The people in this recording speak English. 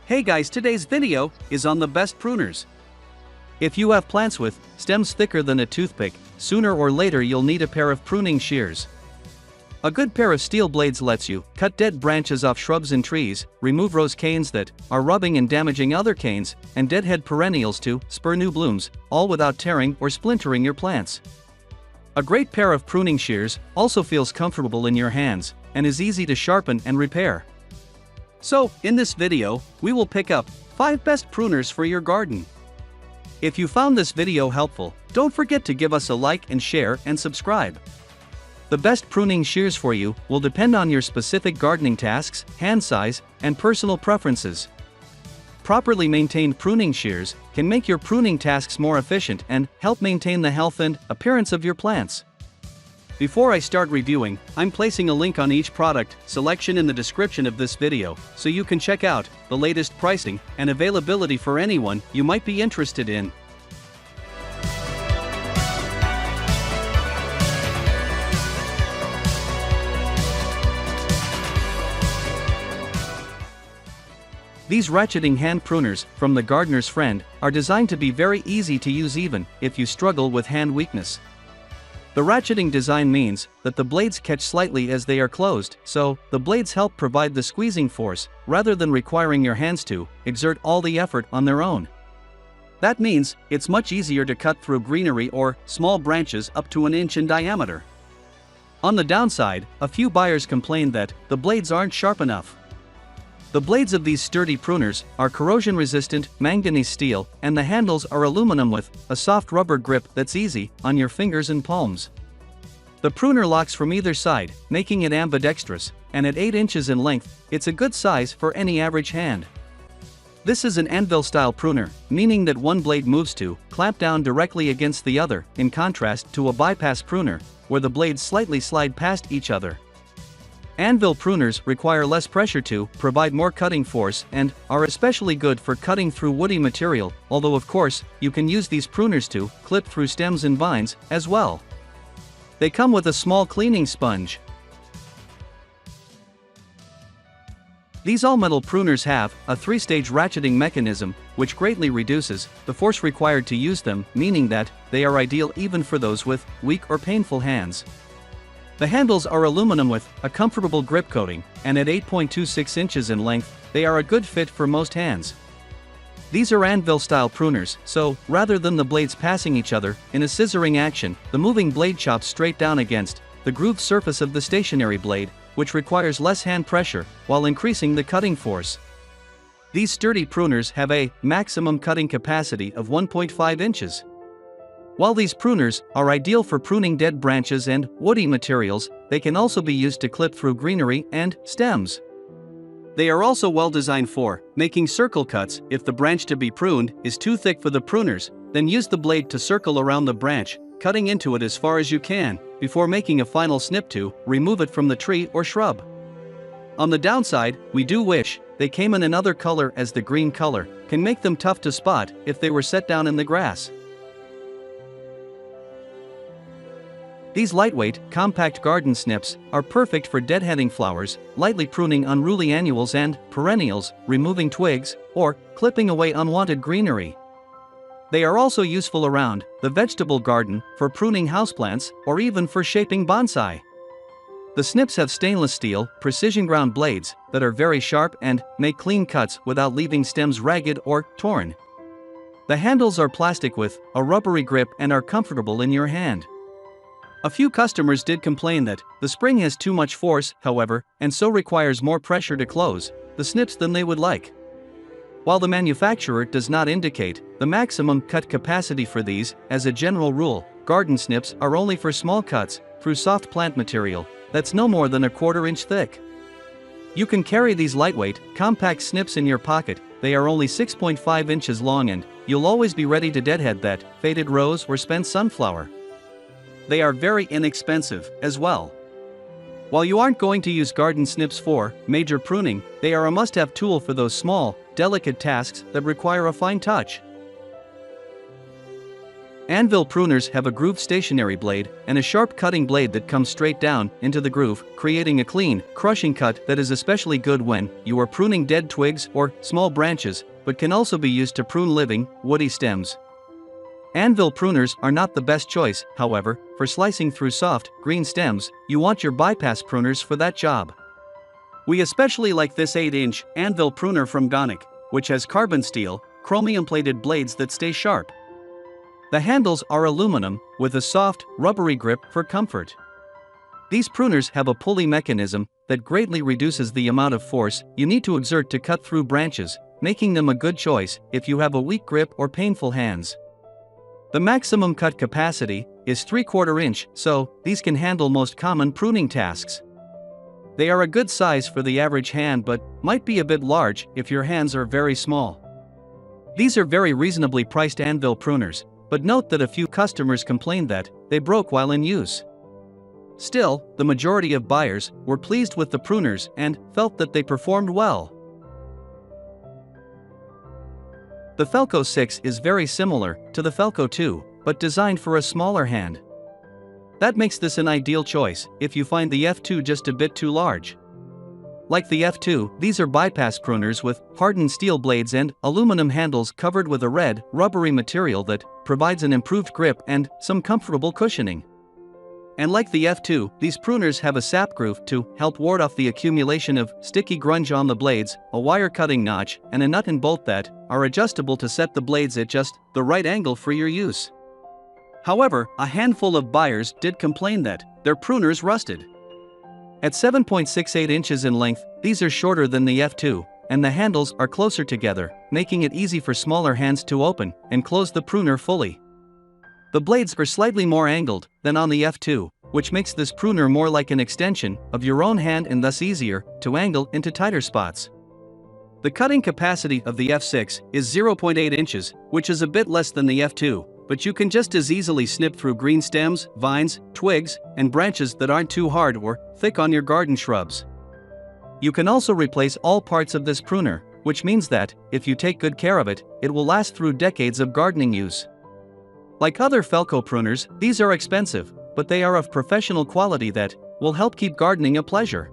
Hey guys, today's video is on the best pruners. If you have plants with stems thicker than a toothpick, sooner or later you'll need a pair of pruning shears. A good pair of steel blades lets you cut dead branches off shrubs and trees, remove rose canes that are rubbing and damaging other canes, and deadhead perennials to spur new blooms, all without tearing or splintering your plants. A great pair of pruning shears also feels comfortable in your hands and is easy to sharpen and repair. So, in this video, we will pick up 5 best pruners for your garden. If you found this video helpful, don't forget to give us a like and share and subscribe. The best pruning shears for you will depend on your specific gardening tasks, hand size, and personal preferences. Properly maintained pruning shears can make your pruning tasks more efficient and help maintain the health and appearance of your plants. Before I start reviewing, I'm placing a link on each product selection in the description of this video, so you can check out the latest pricing and availability for anyone you might be interested in. These ratcheting hand pruners from the gardener's friend are designed to be very easy to use even if you struggle with hand weakness. The ratcheting design means that the blades catch slightly as they are closed, so the blades help provide the squeezing force rather than requiring your hands to exert all the effort on their own. That means it's much easier to cut through greenery or small branches up to 1 inch in diameter. On the downside, a few buyers complain that the blades aren't sharp enough. The blades of these sturdy pruners are corrosion-resistant manganese steel, and the handles are aluminum with a soft rubber grip that's easy on your fingers and palms. The pruner locks from either side, making it ambidextrous, and at 8 inches in length, it's a good size for any average hand. This is an Anvil-style pruner, meaning that one blade moves to clamp down directly against the other, in contrast to a bypass pruner, where the blades slightly slide past each other. Anvil pruners require less pressure to provide more cutting force and are especially good for cutting through woody material, although of course, you can use these pruners to clip through stems and vines as well. They come with a small cleaning sponge. These all-metal pruners have a 3-stage ratcheting mechanism, which greatly reduces the force required to use them, meaning that they are ideal even for those with weak or painful hands. The handles are aluminum with a comfortable grip coating, and at 8.26 inches in length, they are a good fit for most hands. These are Anvil-style pruners, so rather than the blades passing each other in a scissoring action, the moving blade chops straight down against the grooved surface of the stationary blade, which requires less hand pressure while increasing the cutting force. These sturdy pruners have a maximum cutting capacity of 1.5 inches. While these pruners are ideal for pruning dead branches and woody materials, they can also be used to clip through greenery and stems. They are also well designed for making circle cuts. If the branch to be pruned is too thick for the pruners, then use the blade to circle around the branch, cutting into it as far as you can, before making a final snip to remove it from the tree or shrub. On the downside, we do wish they came in another color, as the green color can make them tough to spot if they were set down in the grass. These lightweight, compact garden snips are perfect for deadheading flowers, lightly pruning unruly annuals and perennials, removing twigs, or clipping away unwanted greenery. They are also useful around the vegetable garden, for pruning houseplants, or even for shaping bonsai. The snips have stainless steel, precision-ground blades that are very sharp and make clean cuts without leaving stems ragged or torn. The handles are plastic with a rubbery grip and are comfortable in your hand. A few customers did complain that the spring has too much force, however, and so requires more pressure to close the snips than they would like. While the manufacturer does not indicate the maximum cut capacity for these, as a general rule, garden snips are only for small cuts through soft plant material that's no more than 1/4 inch thick. You can carry these lightweight, compact snips in your pocket. They are only 6.5 inches long, and you'll always be ready to deadhead that faded rose or spent sunflower. They are very inexpensive as well. While you aren't going to use garden snips for major pruning, they are a must-have tool for those small, delicate tasks that require a fine touch. Anvil pruners have a grooved stationary blade and a sharp cutting blade that comes straight down into the groove, creating a clean, crushing cut that is especially good when you are pruning dead twigs or small branches, but can also be used to prune living, woody stems. Anvil pruners are not the best choice, however, for slicing through soft, green stems. You want your bypass pruners for that job. We especially like this 8-inch Anvil pruner from Gonic, which has carbon steel, chromium-plated blades that stay sharp. The handles are aluminum, with a soft, rubbery grip for comfort. These pruners have a pulley mechanism that greatly reduces the amount of force you need to exert to cut through branches, making them a good choice if you have a weak grip or painful hands. The maximum cut capacity is 3/4 inch, so these can handle most common pruning tasks. They are a good size for the average hand but might be a bit large if your hands are very small. These are very reasonably priced Anvil pruners, but note that a few customers complained that they broke while in use. Still, the majority of buyers were pleased with the pruners and felt that they performed well. The Felco 6 is very similar to the Felco 2, but designed for a smaller hand. That makes this an ideal choice if you find the F2 just a bit too large. Like the F2, these are bypass pruners with hardened steel blades and aluminum handles covered with a red, rubbery material that provides an improved grip and some comfortable cushioning. And like the F2, these pruners have a sap groove to help ward off the accumulation of sticky grunge on the blades, a wire cutting notch, and a nut and bolt that are adjustable to set the blades at just the right angle for your use. However, a handful of buyers did complain that their pruners rusted. At 7.68 inches in length, these are shorter than the F2, and the handles are closer together, making it easy for smaller hands to open and close the pruner fully. The blades are slightly more angled than on the F2, which makes this pruner more like an extension of your own hand and thus easier to angle into tighter spots. The cutting capacity of the F6 is 0.8 inches, which is a bit less than the F2, but you can just as easily snip through green stems, vines, twigs, and branches that aren't too hard or thick on your garden shrubs. You can also replace all parts of this pruner, which means that, if you take good care of it, it will last through decades of gardening use. Like other Felco pruners, these are expensive, but they are of professional quality that will help keep gardening a pleasure.